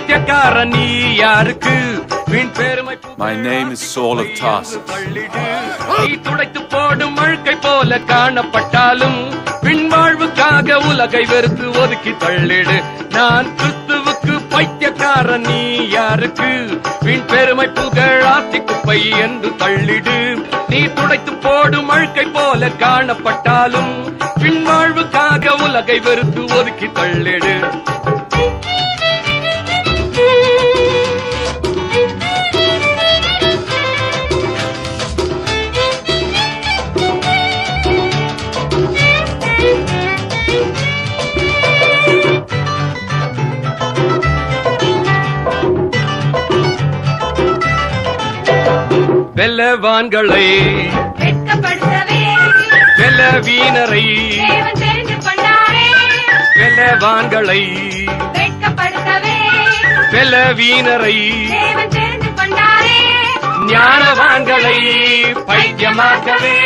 பைத்தியக்கார நீ யாருக்கு வீண் பெருமை. My name is Saul of Tarsus. நீ துடைத்து போடும் அழுக்கை போல காணப்பட்டாலும் பின்வாழ்வுக்காக உலகை வெறுத்து ஒதுக்கி தள்ளிடு. நான் கிறிஸ்துவுக்கு பைத்தியக்கார நீ யாருக்கு வீண் பெருமை புகழ் ஆசி குப்பை என்று தள்ளிடு. நீ துடைத்து போடும் அழுக்கை போல காணப்பட்டாலும் பின்வாழ்வுக்காக உலகை வெறுத்து ஒதுக்கி தள்ளிடு. வெல்லவான்களை வெட்கப்படுத்தவே வெல்லவீனரை தேவன் தெரிந்து கொண்டாரே. வெல்லவான்களை வெட்கப்படுத்தவே வெல்லவீனரை தேவன் தெரிந்து கொண்டாரே. ஞானவான்களை பைத்தியமாக்கவே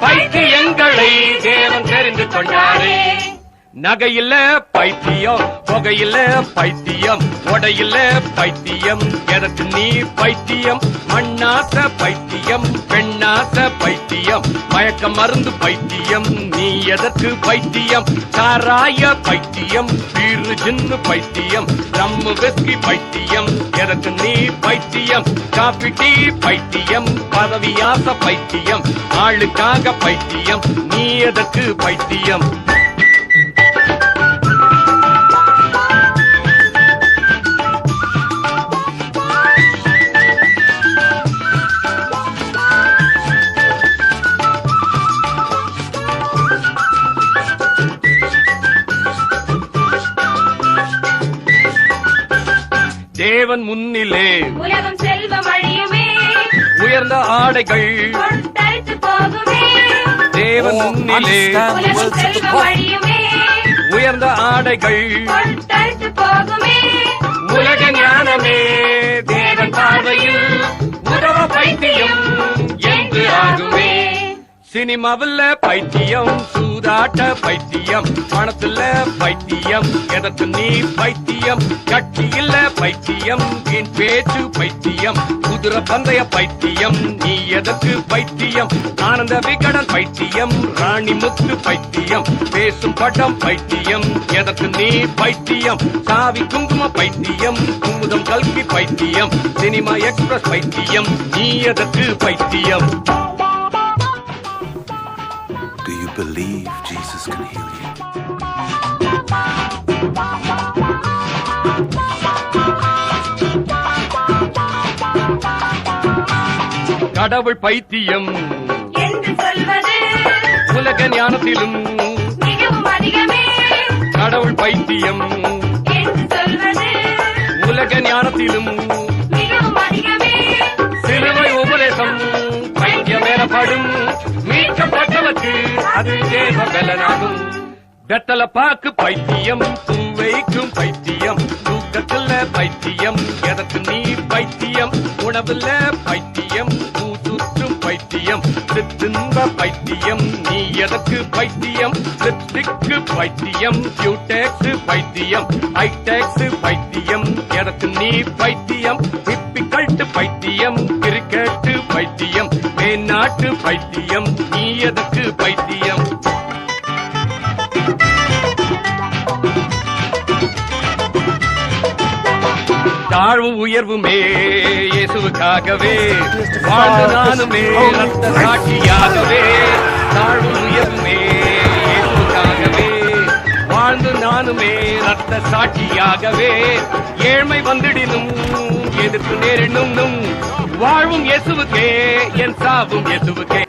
பைத்தியங்களை தேவன் தெரிந்து கொண்டாரே. நகையில்ல பைத்தியம், புகையில்ல பைத்தியம், உடையில்ல பைத்தியம், எதற்கு நீ பைத்தியம்? மண்ணாச பைத்தியம், பெண்ணாச பைத்தியம், மயக்க மருந்து பைத்தியம், நீ எதற்கு பைத்தியம்? சாராய பைத்தியம், பீரு ஜின்னு பைத்தியம், ரம்மு விஸ்கி பைத்தியம், எதற்கு நீ பைத்தியம்? காபி டீ பைத்தியம், பதவியாச பைத்தியம், ஆளுக்காக பைத்தியம், நீ எதற்கு பைத்தியம்? தேவன் முன்னிலே உலகம் செல்வம் அழியுமே, உயர்ந்த ஆடைகள் கொண்டரித்து போகுமே. தேவன் முன்னிலே உலகம் செல்வம் அழியுமே, உயர்ந்த ஆடைகள் கொண்டரித்து போகுமே. உலக ஞானமே தேவன் பார்வையில் உதவ பைத்தியம் என்று ஆகுமே. சினிமாவில் பைத்தியம், சூதாட்ட பைத்தியம், பணத்துல பைத்தியம், எதற்கு நீ பைத்தியம்? கட்சியில் பைத்தியம், என் பேச்சு பைத்தியம், குதிரை பந்தய பைத்தியம், நீ எதற்கு பைத்தியம்? ஆனந்த விகடன் பைத்தியம், ராணி முத்து பைத்தியம், பேசும் படம் பைத்தியம், எதற்கு நீ பைத்தியம்? சாவி குங்கும பைத்தியம், குமுதம் கல்கி பைத்தியம், சினிமா எக்ஸ்பிரஸ் பைத்தியம், நீ எதற்கு பைத்தியம்? Do you believe Jesus can heal you? கடவுள் பைத்தியம் என்று சொல்வது உலக ஞானத்திலும் மிகவும் அதிகமே. கடவுள் பைத்தியம் என்று சொல்வது உலக ஞானத்திலும் மிகவும் அதிகமே. சிலுவை உபதேசம் பைத்தியம் எனப்படும். மீட்கப்பட்டவர்க்கு அது தேவ பலனாகும். வெத்தல பாக்கு பைத்தியம், பூவைக்கும் பைத்தியம், தூக்கத்துல பைத்தியம், எதற்கு நீ பைத்தியம்? உணவுல பைத்தியம், பூசுற்றும் பைத்தியம், சித்தின்ப பைத்தியம், நீ எதற்கு பைத்தியம்? லிப்ஸ்டிக்கு பைத்தியம், கியூடெக்ஸ் பைத்தியம், ஹைடெக்ஸ் பைத்தியம், எதற்கு நீ பைத்தியம்? ஹிப்பி கல்ட்டு பைத்தியம், கிரிக்கெட் பைத்தியம், மேநாட்டு பைத்தியம், நீ எதற்கு பைத்தியம்? தாழ்வும் உயர்வுமே இயேசுவுக்காகவே, வாழ்ந்து நானுமே ரத்த சாட்சியாகவே. தாழ்வும் உயர்வுமே இயேசுவுக்காகவே, வாழ்ந்து நானுமே ரத்த சாட்சியாகவே. ஏழ்மை வந்திடினும் எதிர்ப்பு நேரிடும், வாழ்வும் இயேசுவுக்கே, என் சாவும் இயேசுவுக்கே.